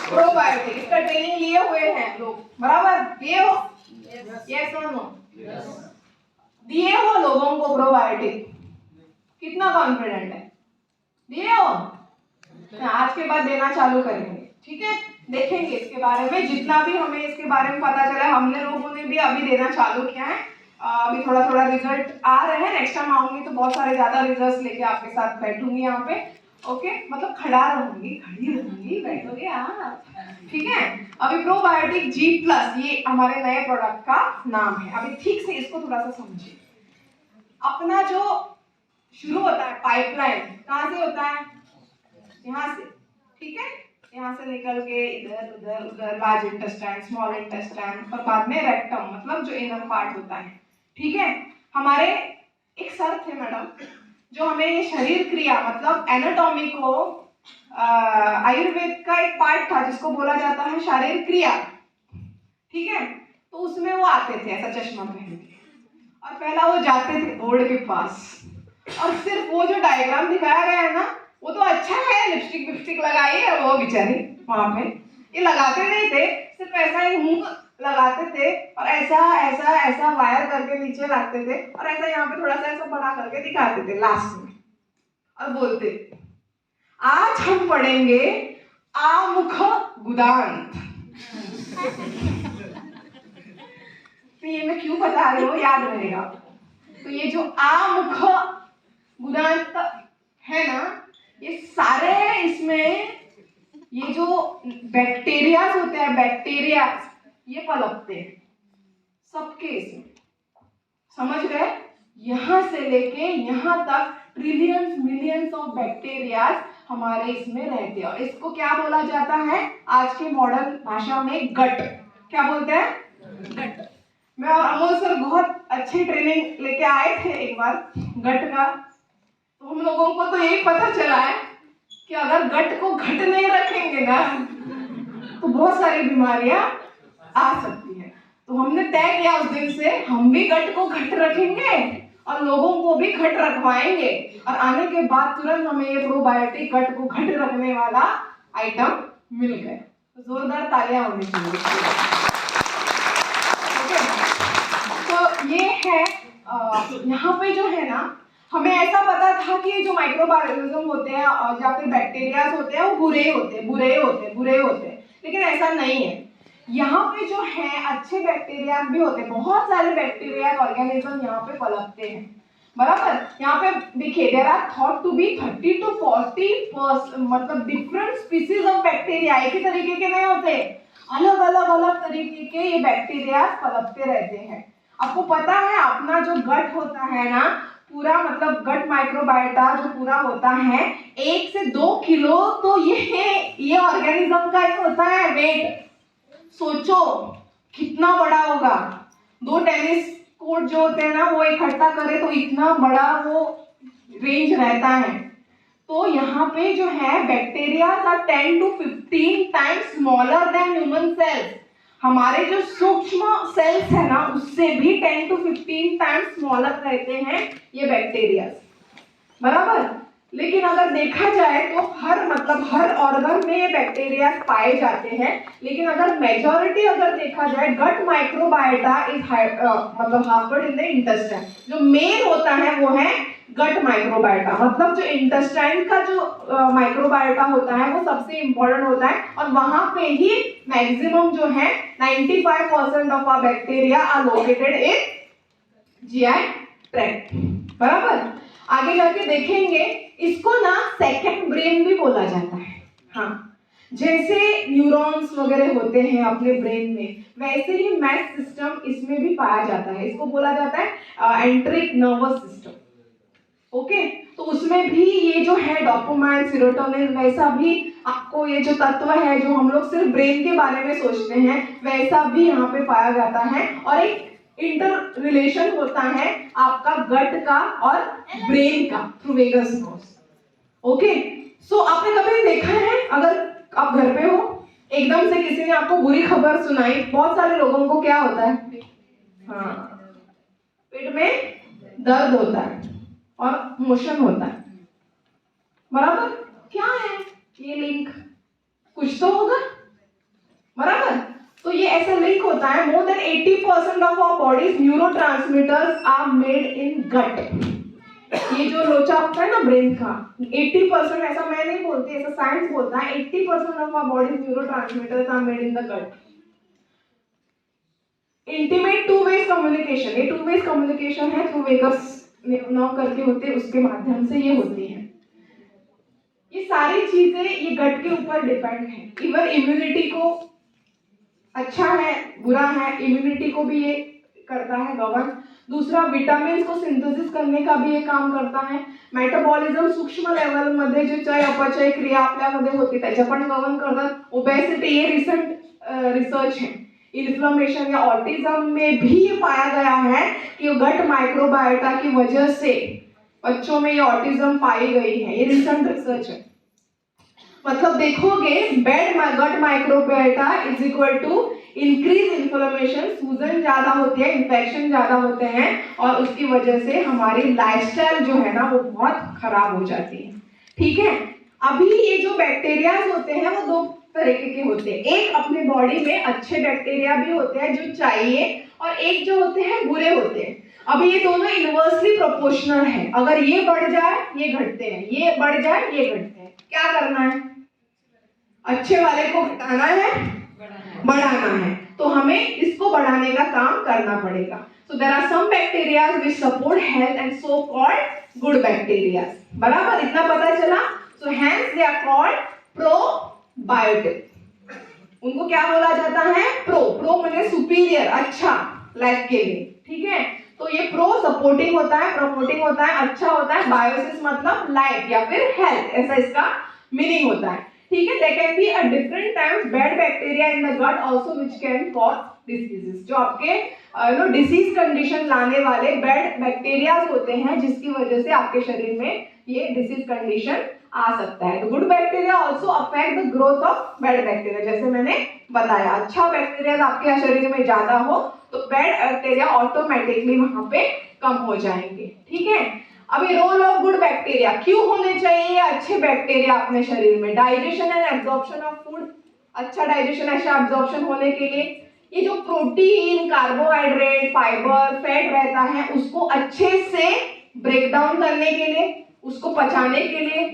Probiotic, इसका training लिए हुए हैं लोग, बराबर? लिए हो? यस और नो? दिए हो लोगों को प्रोबायोटिक? कितना कॉन्फिडेंट है? दिए हो? आज के बाद देना चालू करेंगे, ठीक है? देखेंगे इसके बारे में, जितना भी हमें इसके बारे में पता चला, हमने लोगों ने भी अभी देना चालू किया है। अभी थोड़ा थोड़ा रिजल्ट आ रहे हैं, नेक्स्ट टाइम आऊंगी तो बहुत सारे ज्यादा रिजल्ट लेके आपके साथ बैठूंगी यहाँ पे, ओके? मतलब खड़ा रहूंगी, खड़ी रहूंगी, बैठोगे आप, ठीक है? अभी प्रोबायोटिक G+, ये हमारे नए प्रोडक्ट का नाम है। अभी ठीक से इसको थोड़ा सा समझिए। अपना जो शुरू होता है पाइपलाइन, कहाँ से होता है? यहाँ से, ठीक है? यहाँ से निकल के इधर उधर उधर लार्ज इंटेस्टाइन, स्मॉल इंटेस्टाइन, और बाद में रेक्टम, मतलब जो इनर पार्ट होता है, ठीक है? हमारे एक सर थे मैडम, जो हमें ये शरीर क्रिया मतलब एनाटॉमी को आयुर्वेद का एक पार्ट था जिसको बोला जाता है शरीर क्रिया, ठीक है? तो उसमें वो आते थे ऐसा चश्मा पहन के, और पहला वो जाते थे बोर्ड के पास, और सिर्फ वो जो डायग्राम दिखाया गया है ना, वो तो अच्छा है, लिपस्टिक विपस्टिक लगाई है वो बेचारी वहां पे, ये लगाते नहीं थे, सिर्फ ऐसा ही मुंह लगाते थे और ऐसा ऐसा ऐसा वायर करके नीचे रखते थे, और ऐसा यहाँ पे थोड़ा सा ऐसा बड़ा करके दिखाते थे लास्ट में, और बोलते आज हम पढ़ेंगे आमुख गुदांत। तो ये मैं क्यों बता रही हूँ, याद रहेगा। तो ये जो आमुख गुदांत है ना, ये सारे इसमें ये जो बैक्टीरियाज होते हैं, बैक्टीरिया ये पनपते हैं सबके इसमें, समझ गए? यहाँ से लेके यहाँ तक ट्रिलियंस मिलियंस ऑफ बैक्टीरियाज हमारे इसमें रहते हैं, और इसको क्या बोला जाता है आज के मॉडर्न भाषा में? गट। क्या बोलते हैं? गट। मैं और अमोल सर बहुत अच्छी ट्रेनिंग लेके आए थे एक बार गट का, तो हम लोगों को तो यही पता चला है कि अगर गट को घट नहीं रखेंगे ना तो बहुत सारी बीमारियां आ सकती हैं। तो हमने तय किया उस दिन से, हम भी गट को घट रखेंगे और लोगों को भी घट रखवाएंगे, और आने के बाद तुरंत हमें ये प्रोबायोटिक गट को घट रखने वाला आइटम मिल गए। तो जोरदार तालियां होनी चाहिए। तो ये है यहाँ पे जो है ना, हमें ऐसा पता था कि जो माइक्रोबायोलॉजिज्म होते हैं या फिर बैक्टीरियाज होते हैं वो बुरे होते हैं, लेकिन ऐसा नहीं है। यहाँ पे जो है अच्छे बैक्टीरिया भी होते हैं, बहुत सारे बैक्टीरिया ऑर्गेनिज्म यहाँ पे पनपते हैं, बराबर? यहाँ पे देखिए there are thought to be 30 to 40 मतलब डिफरेंट स्पीसीज ऑफ बैक्टीरिया, एक ही तरीके के नहीं होते, अलग अलग तरीके के ये बैक्टीरिया पनपते रहते हैं। आपको पता है अपना जो गट होता है ना, पूरा मतलब गट माइक्रोबायोटा जो पूरा होता है 1 से 2 किलो, तो ये ऑर्गेनिज्म का ही होता है वेट। सोचो कितना बड़ा होगा, 2 टेनिस कोर्ट जो होते हैं ना वो इकट्ठा करे तो इतना बड़ा वो रेंज रहता है। तो यहाँ पे जो है बैक्टीरिया का 10 to 15 times smaller than human cells, हमारे जो सूक्ष्म सेल्स है ना उससे भी 10 to 15 टाइम्स स्मॉलर रहते हैं ये बैक्टीरिया, बराबर? लेकिन अगर देखा जाए तो हर ऑर्गन में ये बैक्टीरिया पाए जाते हैं, लेकिन अगर मेजॉरिटी अगर देखा जाए गट माइक्रोबायोटा इज मतलब हार्बर्ड इन द इंटेस्टाइन, जो मेन होता है वो है गट माइक्रोबायोटा, मतलब जो इंटेस्टाइन का जो माइक्रोबायोटा होता है वो सबसे इंपॉर्टेंट होता है, और वहां पे ही मैक्सिमम जो है 95% of our bacteria are located in GI tract, बराबर? आगे जाके देखेंगे इसको ना सेकंड ब्रेन भी बोला जाता है। हाँ, जैसे न्यूरॉन्स वगैरह होते हैं अपने ब्रेन में, वैसे ही मैथ सिस्टम इसमें भी पाया जाता है, इसको बोला जाता है एंट्रिक नर्वस सिस्टम, ओके? तो उसमें भी ये जो है डोपामाइन, सेरोटोनिन, वैसा भी आपको ये जो तत्व है जो हम लोग सिर्फ ब्रेन के बारे में सोचते हैं वैसा भी यहाँ पे पाया जाता है, और एक इंटर रिलेशन होता है आपका गट का और ब्रेन का थ्रू वेगस नर्व्स, ओके? सो आपने कभी देखा है अगर आप घर पे हो, एकदम से किसी ने आपको बुरी खबर सुनाई, बहुत सारे लोगों को क्या होता है? हाँ, पेट में दर्द होता है और मोशन होता है, बराबर? क्या है ये लिंक? कुछ तो होगा, होता है, more than 80% of our bodies neurotransmitters are made in gut. ये जो लोचा होता है ना ब्रेन का, 80%, ऐसा मैं नहीं बोलती, ऐसा साइंस बोलता है, 80% of our bodies neurotransmitters are made in the gut. Intimate two ways communication, ये टू वेज कम्युनिकेशन है, थ्रू वेगस नर्व करके होते हैं, उसके माध्यम से ये होती है। ये सारी चीजें ये गट के ऊपर डिपेंड है। इवन इम्यूनिटी को, अच्छा है बुरा है, इम्यूनिटी को भी ये करता है गवर्न। दूसरा, विटामिन्स को सिंथेसिस करने का भी ये काम करता है। मेटाबॉलिझम सूक्ष्म लेवल मध्ये जे चय अपचय क्रिया आपल्यामध्ये होते त्याच्या पण गवर्न करतात। ओबेसिटी, ये रिसेंट रिसर्च है। इन्फ्लेमेशन या ऑटिज्म में भी ये पाया गया है कि गट माइक्रोबायोटा की वजह से बच्चों में ये ऑटिज्म पाई गई है, ये रिसेंट रिसर्च है। मतलब देखोगे, bad gut microbiota is equal to increase inflammation, सूजन ज्यादा होती है, इन्फेक्शन ज्यादा होते हैं, और उसकी वजह से हमारी लाइफस्टाइल जो है ना वो बहुत खराब हो जाती है। ठीक है, अभी ये जो बैक्टीरियाज होते हैं वो दो तरीके के होते हैं। एक अपने बॉडी में अच्छे बैक्टीरिया भी होते हैं जो चाहिए, और एक जो होते हैं बुरे होते हैं। अभी ये दोनों इनवर्सली प्रोपोर्शनल है, अगर ये बढ़ जाए ये घटते हैं, ये बढ़ जाए ये घटते हैं। क्या करना है? अच्छे वाले को घटाना है, बढ़ाना है, तो हमें इसको बढ़ाने का काम करना पड़ेगा। So there are some bacteria which support health and so called good bacteria. बराबर, इतना पता चला। So hence they are called probiotic. उनको क्या बोला जाता है? प्रो मतलब सुपीरियर, अच्छा लाइफ के लिए। ठीक है, तो ये प्रो सपोर्टिंग होता है, प्रमोटिंग होता है, अच्छा होता है। बायोसिस मतलब लाइफ या फिर हेल्थ, ऐसा इसका मीनिंग होता है। ठीक है, there can be a different types bad bacteria in the gut also which can cause diseases। जो आपके डिसीज कंडीशन लाने वाले बैड बैक्टीरियाज होते हैं, जिसकी वजह से आपके शरीर में ये डिसीज कंडीशन आ सकता है। तो good bacteria also affect the growth of bad bacteria. जैसे मैंने बताया, अच्छा बैक्टीरिया आपके शरीर में ज्यादा हो तो बैड बैक्टीरिया ऑटोमेटिकली वहां पे कम हो जाएंगे। ठीक है, अभी रोल ऑफ गुड बैक्टीरिया, क्यों होने चाहिए अच्छे बैक्टीरिया अपने शरीर में? Digestion and absorption of food, अच्छा डाइजेशन, अच्छा एब्जॉर्प्शन होने के लिए ये जो प्रोटीन, कार्बोहाइड्रेट, फाइबर, फैट रहता है उसको अच्छे से ब्रेक डाउन करने के लिए, उसको पचाने के लिए,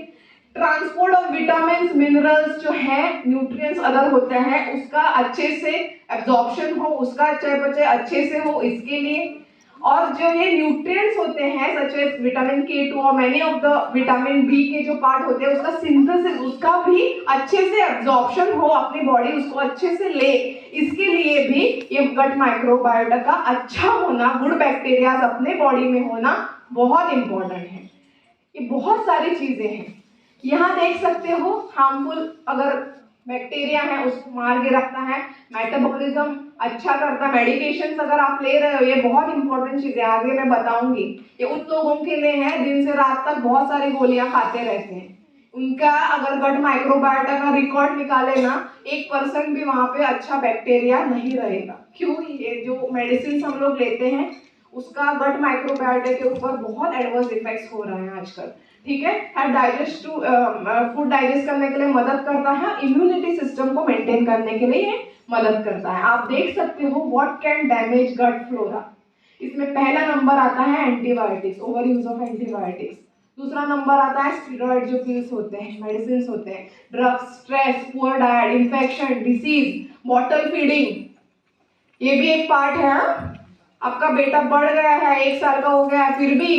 ट्रांसपोर्ट ऑफ विटामिन, मिनरल्स जो है, न्यूट्रिएंट्स अदर होते हैं, उसका अच्छे से एब्जॉर्प्शन हो, उसका चयापचय अच्छे से हो, इसके लिए। और जो ये न्यूट्रिएंट्स होते हैं सच एज विटामिन K2 और many of the vitamin B के जो पार्ट होते हैं, उसका सिंथेसिस, उसका भी अच्छे से एब्जॉर्प्शन हो, अपनी बॉडी उसको अच्छे से ले, इसके लिए भी ये गट माइक्रोबायोटा का अच्छा होना, गुड बैक्टीरिया अपने बॉडी में होना बहुत इंपॉर्टेंट है। ये बहुत सारी चीजें हैं। यहाँ देख सकते हो, हार्मफुल अगर बैक्टीरिया है उसको मार के रखता है, मेटाबॉलिज्म अच्छा करता है, मेडिकेशंस अगर आप ले रहे हो, ये बहुत इंपॉर्टेंट चीजें आगे मैं बताऊंगी। ये उन लोगों के लिए है दिन से रात तक बहुत सारी गोलियां खाते रहते हैं, उनका अगर गट माइक्रोबायोटा का रिकॉर्ड निकाले ना, 1% भी वहां पे अच्छा बैक्टीरिया नहीं रहेगा। क्यों? ये जो मेडिसिन हम लोग लेते हैं उसका गट माइक्रोबायोटा के ऊपर बहुत एडवर्स इफेक्ट्स हो रहे हैं आजकल। ठीक है, फूड डाइजेस्ट करने के लिए मदद करता है, इम्यूनिटी सिस्टम को मेंटेन करने के लिए मदद करता है। आप देख सकते हो what can damage gut flora. इसमें पहला नंबर आता है antibiotics, over use of antibiotics. दूसरा नंबर आता है स्टेरॉइड जो पिल्स होते हैं, मेडिसिन होते हैं, drugs, stress, poor diet, infection, disease, bottle feeding, ये भी एक पार्ट है। आपका बेटा बढ़ गया है, 1 साल का हो गया है, फिर भी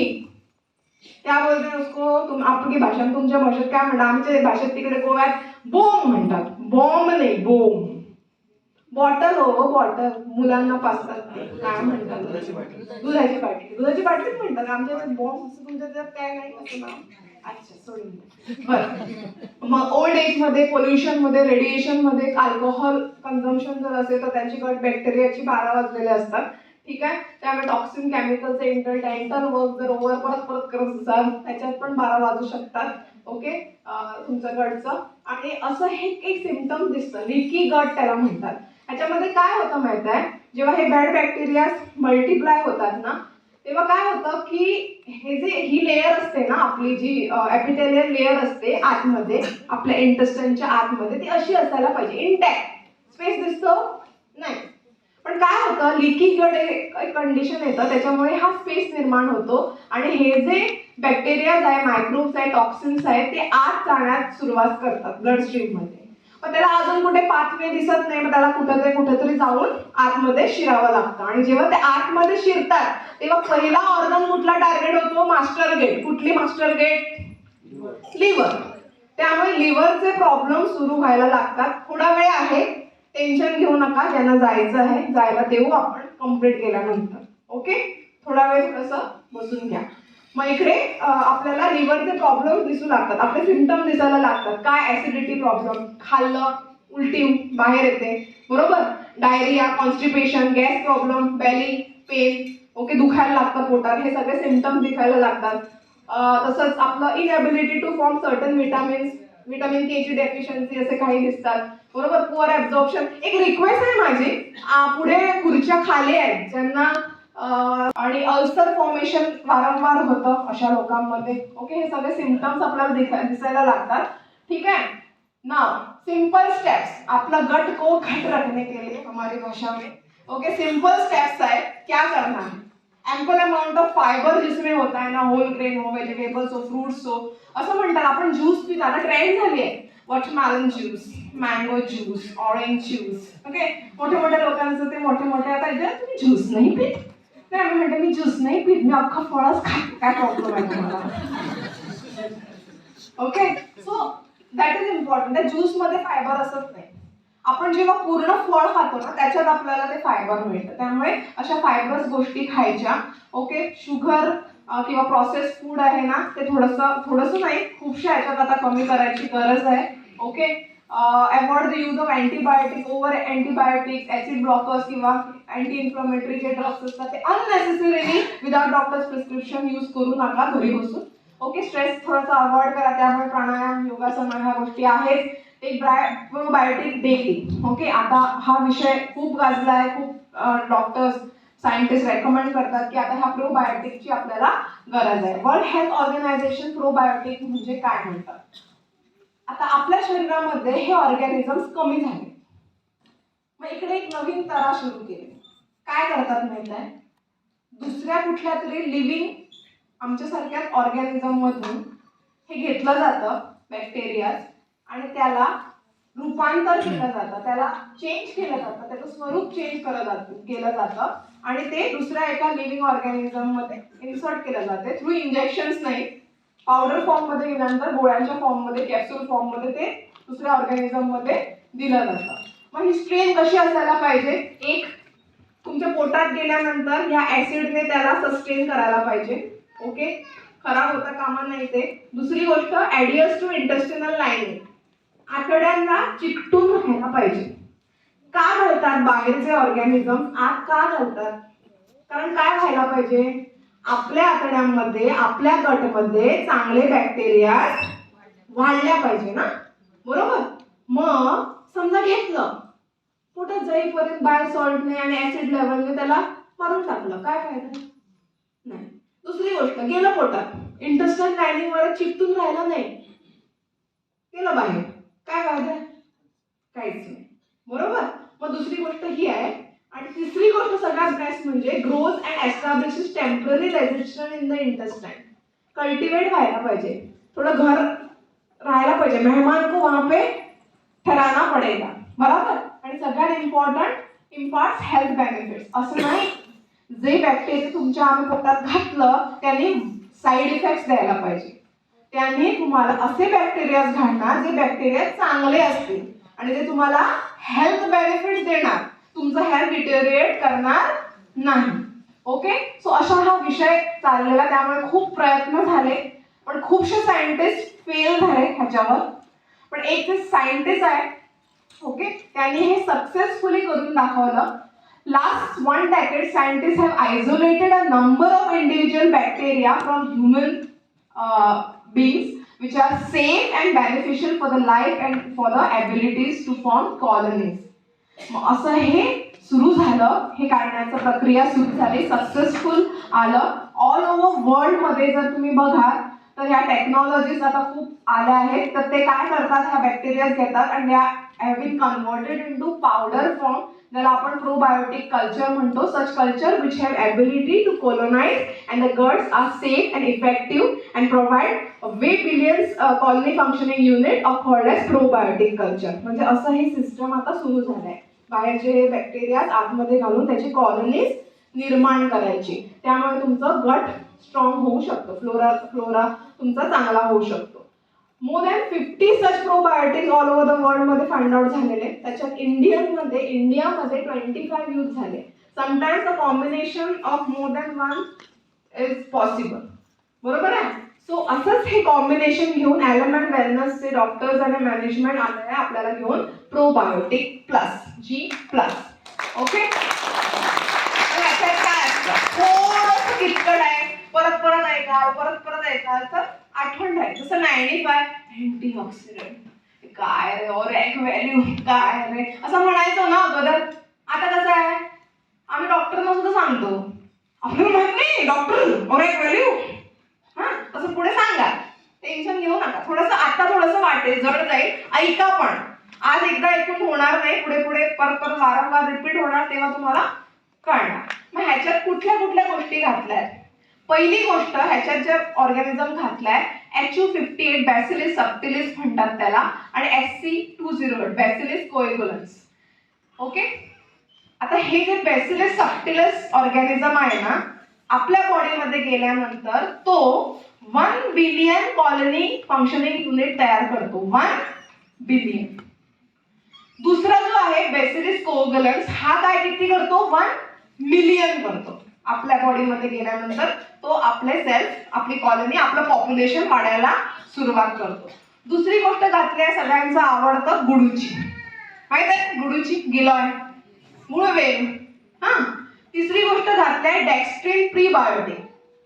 क्या बोलते हैं उसको, तुम आपकी भाषा, तुमच्या भाषेत काय म्हणतात, आमच्या भाषेत तिकडे गोव्यात बॉम्ब म्हणतात, बॉम्ब नाही बॉम्ब, बॉटल हो बॉटल, मुलांना पाचतात ते काय म्हणतात, दुधाची बाटली, दुधाची बाटलीच म्हणतात आमच्या बॉम्ब, असं तुमच्या त्यात काय नाही असं नाव? अच्छा, सोडून बरं। मग ओल्ड एज मध्ये, पोल्युशन मध्ये, रेडिएशन मध्ये, अल्कोहोल कन्झम्पशन जर असेल तर त्यांची गट बॅक्टेरियाची 12 वाजलेले असतात। ठीक आहे, त्यामुळे टॉक्सिन, केमिकलचे डेंटल वर्क जर ओव्हर परत करत असाल त्याच्यात पण 12 वाजू शकतात। ओके, तुमचं गटचं। आणि असं हे एक सिम्पटम दिसतं, लिकी गट त्याला म्हणतात। ह्याच्यामध्ये काय होतं माहिती आहे, जेव्हा हे बॅड बॅक्टेरिया मल्टिप्लाय होतात ना, तेव्हा काय होतं की हे जे ही लेयर असते ना आपली, जी एपिथेलियल लेयर असते आतमध्ये, आपल्या इंटेस्टाइनच्या आतमध्ये, ती अशी असायला पाहिजे, इंटॅक्ट। स्पेस दिसतो नाही, पण काय होतं, लिकी गट एक कंडिशन येतं, त्याच्यामुळे हा स्पेस निर्माण होतो आणि हे जे बॅक्टेरियाज आहे, मायक्रोब्स आहे, टॉक्सिन्स आहे, ते आत जाण्यास सुरुवात करतात ब्लड स्ट्रीम मध्ये. मग त्याला अजून कुठे पाथवे दिसत नाही, मग त्याला कुठेतरी जाऊन आतमध्ये शिरावं लागतं. आणि जेव्हा ते आतमध्ये शिरतात तेव्हा पहिला ऑर्गन कुठला टार्गेट होतो, मास्टर गेट. कुठली मास्टर गेट? लिव्हर. त्यामुळे लिव्हरचे प्रॉब्लेम सुरू व्हायला लागतात. थोडा वेळ आहे, टेन्शन घेऊ नका, ज्यांना जायचं आहे जायला देऊ आपण कंप्लीट केल्यानंतर. ओके, थोडा वेळ थोडंसं बसून घ्या. मग इकडे आपल्याला लिव्हरचे प्रॉब्लेम दिसू लागतात, आपले सिम्पटम दिसायला लागतात. काय? ऍसिडिटी प्रॉब्लेम, खाल्लं उलटी बाहेर येते, बरोबर, डायरिया, कॉन्स्टिपेशन, गॅस प्रॉब्लेम, बेली पेन, ओके, दुखायला लागतं पोटात, हे सगळे सिम्पटम दिसायला लागतात. तसंच आपलं inability to form certain vitamins, vitamin K ची डेफिशियन्सी असे काही दिसतात, बरोबर, पुअर ऍब्झॉर्प्शन. एक रिक्वेस्ट आहे माझी, पुढे खुर्च्या खाली आहेत ज्यांना आणि अल्सर फॉर्मेशन वारंवार होतं अशा लोकांमध्ये. ओके, हे सगळे सिम्पटम्स आपल्याला दिसायला लागतात. ठीक है ना. सिंपल स्टेप्स, आपला गट को घट रखने के लिए हमारी भाषा में, ओके, सिंपल स्टेप्स है. क्या करना है? एम्पल अमाउंट ऑफ फाइबर जिसमें होता है ना, होल ग्रेन हो, व्हेजिटेबल्स हो, फ्रूट्स हो. असं म्हणतात आपण ज्यूस पिता ना, ट्रेंड झाली आहे, watermelon juice, mango juice, orange juice. Okay, मोठ्या मोठ्या लोकांचं ते मोठे आता तुम्ही ज्यूस नाही पित? नाही, मी म्हणते मी ज्यूस नाही पित, मी अख्खा फळच खाते, काय प्रॉब्लेम आहे तुम्हाला? Okay, so that is important. त्या ज्यूस मध्ये फायबर असत नाही. आपण जेव्हा पूर्ण फळ खातो ना, त्याच्यात आपल्याला ते फायबर मिळतं. त्यामुळे अशा फायबरस गोष्टी खायच्या. ओके, शुगर किंवा प्रोसेस फूड आहे ना, ते थोडंसं नाही, खूपशा याच्यात आता कमी करायची गरज आहे. Okay, avoid the use of antibiotic, over antibiotics, acid blockers किंवा अँटी इन्फ्लमेटरी जे ड्रग्स असतात ते unnecessarily without doctors prescription use करू नका घरी बसून. ओके, स्ट्रेस थोडासा अवॉइड करा. त्यामुळे प्राणायाम, योगासन ह्या गोष्टी आहेत. एक प्रोबायोटिक डेली. ओके, आता हा विषय खूप गाजला आहे, खूप डॉक्टर्स, सायंटिस्ट रेकमेंड करतात की आता ह्या प्रोबायोटिकची आपल्याला गरज आहे. वर्ल्ड हेल्थ ऑर्गनायझेशन प्रोबायोटिक म्हणजे काय म्हणतात? आता आपल्या शरीरामध्ये हे ऑर्गॅनिझम्स कमी झाले, मग इकडे एक नवीन तरा सुरू केली. काय करतात माहिती आहे? दुसऱ्या कुठल्या तरी लिव्हिंग आमच्यासारख्या ऑर्गॅनिझम मधून हे घेतलं जातं, बॅक्टेरियाज, आणि त्याला रूपांतर केलं जातं, त्याला चेंज केलं जातं, त्याचं स्वरूप चेंज केलं जातं आणि ते दुसऱ्या एका लिव्हिंग ऑर्गॅनिझम मध्ये इन्सर्ट केलं जाते थ्रू इंजेक्शन्स. नाही, पावडर फॉर्म मध्ये गेल्यानंतर गोळ्यांच्या फॉर्म मध्ये, कॅप्सूल फॉर्म मध्ये ते दुसऱ्या ऑर्गॅनिझम मध्ये दिलं जातं. मग ही स्ट्रेन कशी असायला पाहिजे? एक, तुमच्या पोटात गेल्यानंतर या ऍसिडने त्याला सस्टेन करायला पाहिजे. ओके, खराब होता कामा नाही ते. दुसरी गोष्ट, ऍडियस टू इंटेस्टिनल लाईनिंग, आतड्यांना चिकटून राहायला पाहिजे. का घालतात बाहेरचे ऑर्गॅनिझम आत? का घालतात? कारण काय व्हायला पाहिजे? आपल्या आतड्यांमध्ये, आपल्या गटमध्ये चांगले बॅक्टेरिया वाढल्या पाहिजे ना, बरोबर. मग समजा घेतलं, पोटात जाईपर्यंत बाय सॉल्टने आणि ऍसिड लेवलने त्याला मारून टाकलं, काय फायदा? नाही. दुसरी गोष्ट, गेलं पोटात, इंटेस्टाइन लाइनिंग वर चिकटून राहिलं नाही, गेलं बाहेर, काय फायदा? काहीच नाही, बरोबर. मग दुसरी गोष्ट ही आहे. आणि तिसरी गोष्ट सगळ्यात बेस्ट म्हणजे growth and establishes temporary resistance in the intestine. Cultivate व्हायला पाहिजे, थोडं घर राहायला पाहिजे, मेहमान को वहां पे ठहराना पडेगा, बरोबर. आणि सगळ्यात इम्पॉर्टंट, इम्पॉर्ट्स हेल्थ बेनिफिट्स. असं नाही जे बॅक्टेरिया तुमच्या आम्ही पोटात घातलं त्यांनी साईड इफेक्ट्स द्यायला पाहिजे. त्याने तुम्हाला असे बॅक्टेरिया घालणार जे बॅक्टेरिया चांगले असतील आणि ते तुम्हाला हेल्थ बेनिफिट्स देणार, तुमचं हेल्थ डिटेरिएट करणार नाही. ओके, सो असा हा विषय चाललेला, त्यामुळे खूप प्रयत्न झाले पण खूपशे सायंटिस्ट फेल झाले ह्याच्यावर. पण एक जे सायंटिस्ट आहे, ओके, त्यांनी हे सक्सेसफुली करून दाखवलं. Last 1 decade, scientists have isolated a number of individual bacteria from human beings, which are safe and beneficial for the life and for the abilities to form colonies. असं हे सुरू झालं, हे काढण्याची प्रक्रिया सुरू झाली, सक्सेसफुल आलं. ऑल ओव्हर वर्ल्ड मध्ये जर तुम्ही बघाल तर ह्या टेक्नॉलॉजीज आता खूप आल्या आहेत. तर ते काय करतात, ह्या बॅक्टेरिया घेतात आणि त्या have been converted into powder form ज्याला आपण प्रोबायोटिक कल्चर म्हणतो. Such culture which have ability to colonise and the guts are safe and effective and provide way billions colony functioning unit of called as probiotic culture. म्हणजे असं हे system आता सुरू झालं आहे. बाहेरचे बॅक्टेरिया आतमध्ये घालून त्याची कॉलनीज निर्माण करायची. त्यामुळे तुमचं गट स्ट्रॉंग होऊ शकतो, फ्लोरा तुमचा चांगला होऊ शकतो. More than 50 such probiotics all over the world मध्ये फाइंड आउट झालेले. त्याच्यात इंडियामध्ये 25 यूज झाले. Sometimes the combination of more than one is possible. बरोबर आहे. सो असंच हे कॉम्बिनेशन घेऊन एलिमेंट वेलनेसचे डॉक्टर्स आणि मॅनेजमेंट आले आहे आपल्याला घेऊन प्रोबायोटिक प्लस G+. ओके. थोडंसं किचकट आहे, परत ऐकाल तर आठवण राहील. जसं 95 अँटीऑक्सिडंट काय रे, ऑरॅक व्हॅल्यू काय रे असं म्हणायचं ना अगोदर. आता कसं आहे, आम्ही डॉक्टरना सुद्धा सांगतो, आपलं म्हणत नाही डॉक्टर ऑरॅक व्हॅल्यू, हा तसं पुढे सांगा, टेन्शन घेऊ नका. आता थोडंसं वाटेल, जड जाईल, ऐका. पण आज एकदा ऐकून होणार नाही, पुढे परत वारंवार रिपीट होणार, तेव्हा तुम्हाला कळणार. मग ह्याच्यात कुठल्या गोष्टी घातल्यात. पहिली गोष्ट, ह्याच्यात जे ऑर्गॅनिझम घातलाय HU58 बॅसिलिस सबटिलिस म्हणतात त्याला, आणि SC208 बॅसिलिस कोएगुलन्स. ओके. आता हे जे बॅसिलिस सबटिलिस ऑर्गॅनिझम आहे ना, आपल्या बॉडीमध्ये गेल्यानंतर तो 1 बिलियन कॉलनी फंक्शनिंग युनिट तयार करतो. 1 बिलियन. दुसरा जो आहे बॅसिलिस कोएगुलन्स, हा काय किती करतो, 1 मिलियन करतो. आपल्या बॉडीमध्ये गेल्यानंतर तो आपले सेल्स, आपली कॉलनी, आपलं पॉप्युलेशन वाढायला सुरुवात करतो. दुसरी गोष्ट घातली आहे सगळ्यांचं आवडतं गुडूची. माहित आहे गुडूची, गिलॉय, मुळवेल. हा. तिसरी गोष्ट घातली आहे डेक्स्ट्रिन प्रीबायोटिक.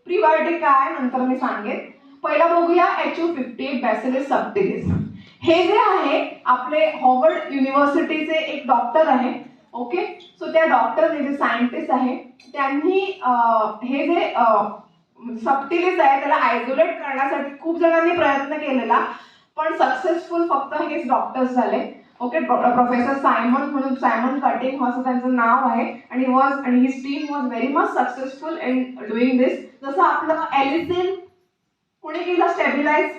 प्रीबायोटिक काय नंतर मी सांगेन. पहिला बघूया HU58 बॅसिलिस सबटिलिस. हे जे आहे आपले हार्वर्ड युनिव्हर्सिटीचे एक डॉक्टर आहे. ओके. सो त्या डॉक्टरने, जे सायंटिस्ट आहे, त्यांनी हे जे सबटिलिस आहे त्याला आयसोलेट करण्यासाठी खूप जणांनी प्रयत्न केलेला, पण सक्सेसफुल फक्त हेच डॉक्टर्स झाले. ओके. प्रोफेसर सायमन कटिंग असं त्यांचं नाव आहे. आणि his team was very much successful in doing this. जसं आपलं एलिसिन कोणी केलं स्टेबिलाइज,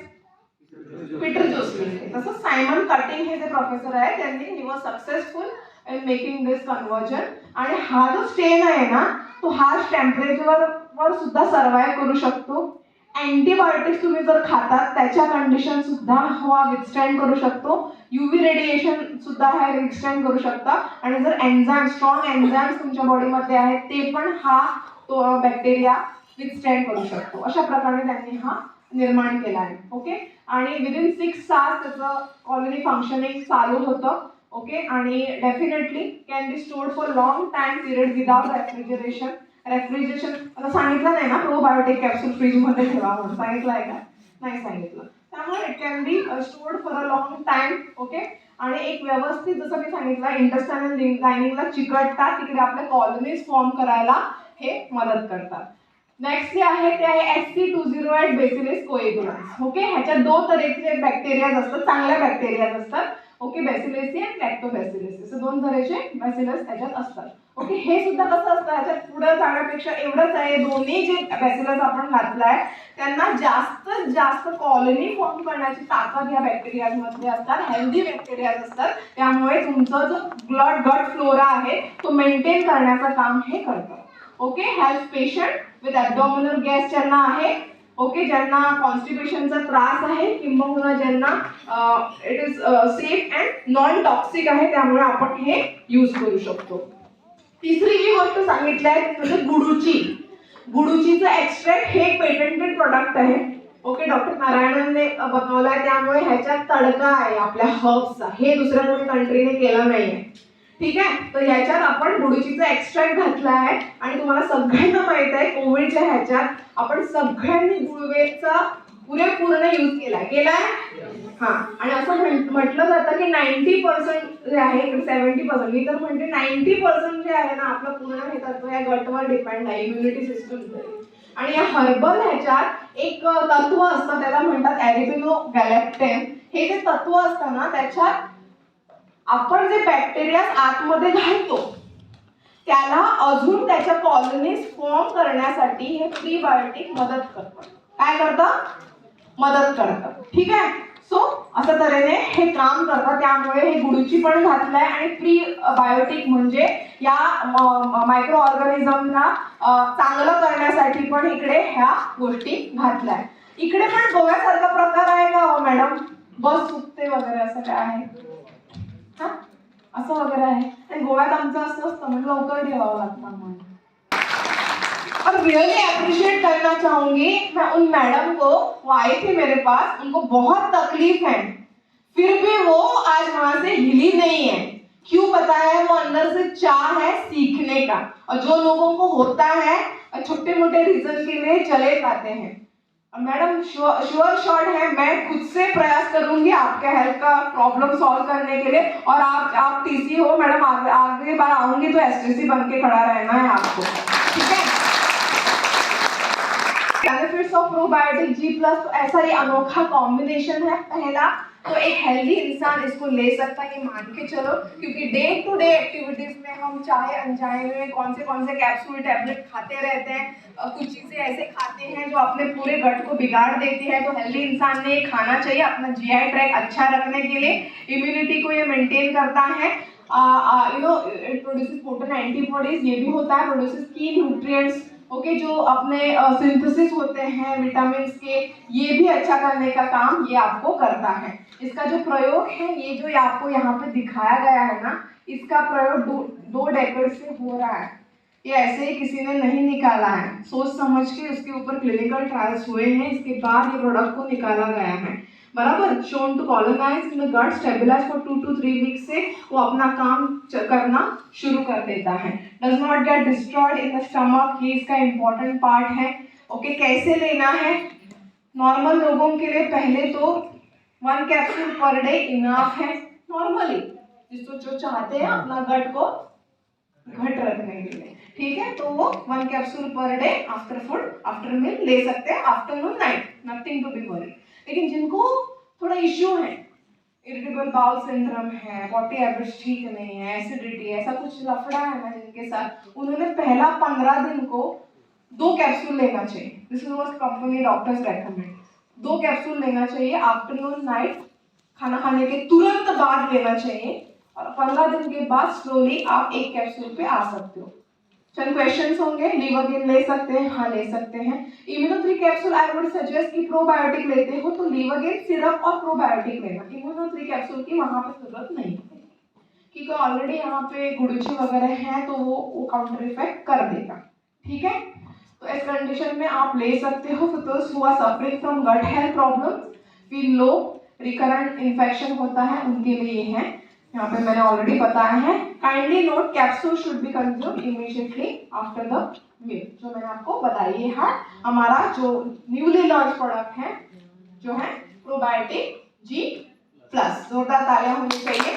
पीटर जोसेफ. तसं सायमन कटिंग हे जे प्रोफेसर आहे त्यांनी he was successful in making this conversion. आणि हा जो स्टेन आहे ना, तो हार्श टेम्परेचरवर सुद्धा सर्वाइव्ह करू शकतो. अँटीबायोटिक्स तुम्ही जर खातात त्याच्या कंडिशन सुद्धा हा विथस्टँड करू शकतो. UV रेडिएशन सुद्धा हा विथस्टँड करू शकता. आणि जर स्ट्रॉंग एन्झाइम्स तुमच्या बॉडीमध्ये आहेत ते पण हा तो बॅक्टेरिया विथस्टँड करू शकतो. अशा प्रकारे त्यांनी हा निर्माण केला आहे. ओके. आणि विदिन 6 तास त्याचं कॉलनी फंक्शनिंग चालू होतं. ओके. आणि definitely can be stored for long time period without refrigeration. आता सांगितलं नाही ना प्रोबायोटिक कॅप्सूल फ्रीजमध्ये ठेवा म्हणून, सांगितलं आहे का, नाही सांगितलं. त्यामुळे it can be stored for a long time. Okay. आणि एक व्यवस्थित, जसं मी सांगितलं, इंटेस्टाइनल लायनिंगला चिकटतात, तिकडे आपल्या कॉलनीज फॉर्म करायला हे मदत करतात. नेक्स्ट जे आहे ते आहे SC208 बॅसिलिस कोएगुलन्स. ओके. ह्याच्यात 2 तऱ्हेचे बॅक्टेरियाज असतात, चांगल्या बॅक्टेरियाज असतात. ओके. बॅसिलिसी आणि लॅक्टोबॅसिलिस असे 2 तऱ्हेचे बॅसिलस त्याच्यात असतात. ओके. हे सुद्धा कसं असतं, ह्याच्यात पुढे जाण्यापेक्षा एवढंच आहे, दोन्ही जे बॅसिलस आपण घातलाय त्यांना जास्त कॉलनी फॉर्म करण्याची ताकद या बॅक्टेरियामध्ये असतात, हेल्दी बॅक्टेरियाज असतात. त्यामुळे तुमचं जो गट फ्लोरा आहे तो मेंटेन करण्याचं काम हे करतं. Okay. Health patient with abdominal gas ज्यांना आहे, ओके, ज्यांना कॉन्स्टिपेशनचा त्रास आहे, किंबहुना ज्यांना it is safe and non toxic आहे, त्यामुळे आपण हे यूज करू शकतो. तिसरी जी गोष्ट सांगितली आहे ती म्हणजे गुडूचीचं एक्स्ट्रॅक्ट. हे एक पेटंटेड प्रोडक्ट आहे. ओके. डॉक्टर नारायणनने बनवलाय. त्यामुळे ह्याच्यात तडका आहे आपल्या हर्ब्सचा, हे दुसऱ्या कोणी कंट्रीने केलं नाहीये. ठीक आहे. तर ह्याच्यात आपण गुडूचीचा एक्स्ट्रॅक्ट घातला आहे. आणि तुम्हाला सगळ्यांना माहित आहे कोविडच्या ह्याच्यात आपण सगळ्यांनी गुळवेचा पुरेपूर्ण यूज केलाय. हा. आणि असं म्हटलं जातं की 90% जे आहे, 70%, मी तर म्हणते 90% जे आहे ना आपलं पूर्ण हे तत्व या गटवर डिपेंड आहे, इम्युनिटी सिस्टम. आणि या हर्बल ह्याच्यात एक तत्व असतं, त्याला म्हणतात ॲरिबिनोगॅलेक्टेन. हे जे तत्व असतं ना, त्याच्यात आपण जे बॅक्टेरिया आतमध्ये घालतो त्याला अजून त्याच्या कॉलनीज फॉर्म करण्यासाठी हे प्रीबायोटिक मदत करतं. काय करतं? मदत करतं. ठीक आहे. सो अशा तऱ्हेने हे काम करतं. त्यामुळे हे गुडूची पण घातलंय आणि प्रीबायोटिक म्हणजे या मायक्रो ऑर्गॅनिझमला चांगलं करण्यासाठी पण इकडे ह्या गोष्टी घातल्या. इकडे पण गोव्यासारखा प्रकार आहे का हो मॅडम? बस सुटते वगैरे असं काय आहे? हा असं वगैरे आहे. आणि गोव्यात आमचं असं असतं म्हणजे लवकर ठेवावं लागतं आम्हाला. और रियली अप्रिशिएट करना चाहूंगी मैं उन मैडम को, वो आई थी मेरे पास, उनको बहुत तकलीफ है, फिर भी वो आज वहां से हिली नहीं है. क्यों पता है? वो अंदर से चाह है सीखने का. और जो लोगों को होता है छोटे मोटे रीजन के लिए चले जाते हैं. मैडम श्योर शॉट है, मैं खुद से प्रयास करूंगी आपके हेल्थ का प्रॉब्लम सॉल्व करने के लिए. और आप टीसी हो मैडम, आगे बार आऊंगी तो एसटीसी बन के खड़ा रहना है आपको. ठीक है. Benefits of probiotic G plus, तो ऐसा ये अनोखा कॉम्बिनेशन है. पहला तो एक हेल्दी इंसान इसको ले सकता है, ये मान के चलो, क्योंकि डे टू डे एक्टिविटीज में हम चाहे अनजाने में कौन से कैप्सूल टैबलेट खाते रहते हैं. कुछ चीजें ऐसे खाते हैं जो अपने पूरे गट को बिगाड़ देती है. तो हेल्दी इंसान ने ये खाना चाहिए अपना जीआई ट्रैक अच्छा रखने के लिए. इम्यूनिटी को ये मेंटेन करता है. इट प्रोड्यूसेस पोटेंट एंटीबॉडीज, ये भी होता है. प्रोड्यूसेस की न्यूट्रिएंट्स, ओके, जो अपने सिंथेसिस होते हैं विटामिन के, ये भी अच्छा करने का काम ये आपको करता है. इसका जो प्रयोग है, ये जो आपको यहाँ पे दिखाया गया है ना, इसका प्रयोग 2 डेकेड से हो रहा है. ये ऐसे ही किसी ने नहीं निकाला है. सोच समझ के उसके ऊपर क्लिनिकल ट्रायल्स हुए हैं, इसके बाद ये प्रोडक्ट को निकाला गया है. बराबर. Shown to colonize in the gut, stabilize for 2 to 3 weeks से वो अपना काम करना शुरू कर देता है. Does not get destroyed in the stomach, ये इसका इंपॉर्टेंट पार्ट है. ओके, कैसे लेना है? नॉर्मल लोगों के लिए पहले तो 1 कैप्सूल पर डे इनफ है नॉर्मली, जिसको जो चाहते हैं अपना गट को घट रखने के लिए. ठीक है. तो वो 1 capsule per day after food, after meal ले सकते हैं, afternoon night, nothing to be worry. लेकिन जिनको थोड़ा इश्यू है, इरिटेबल बाउल सिंड्रोम है, पॉटी हैबिट्स ठीक नहीं है, एसिडिटी, ऐसा कुछ लफड़ा है ना जिनके साथ, उन्होंने पहला 15 दिन को 2 कैप्सूल लेना चाहिए. This is what company doctors recommend. 2 capsule लेना चाहिए आफ्टरनून नाइट, खाना खाने के तुरंत बाद लेना चाहिए. और 15 दिन के बाद स्लोली आप 1 कैप्सूल पे आ सकते हो. चल क्वेश्चंस होंगे. लीवरगेन ले सकते हैं? हाँ ले सकते हैं. Immuno 3 capsule I would suggest कि प्रोबायोटिक लेते हो तो लीवरगेन सिरप और प्रोबायोटिक लेना. इम्यूनो 3 कैप्सूल की वहां पे जरूरत नहीं है, क्योंकि ऑलरेडी यहाँ पे गुडुची वगैरह है तो वो काउंटर इफेक्ट कर देगा. ठीक है. तो इस कंडीशन में आप ले सकते हो. दोस्त हुआ suffering from gut health problem, feel low, recurrent infection होता है, उनके लिए है. यहाँ पे मैंने ऑलरेडी बताया है. Kindly note, capsule should be consume immediately after the meal, जो मैंने आपको बताई है. हमारा जो न्यूली लॉन्च प्रोडक्ट है जो है प्रोबायोटिक जी प्लस. जोरदार तालियां होनी चाहिए.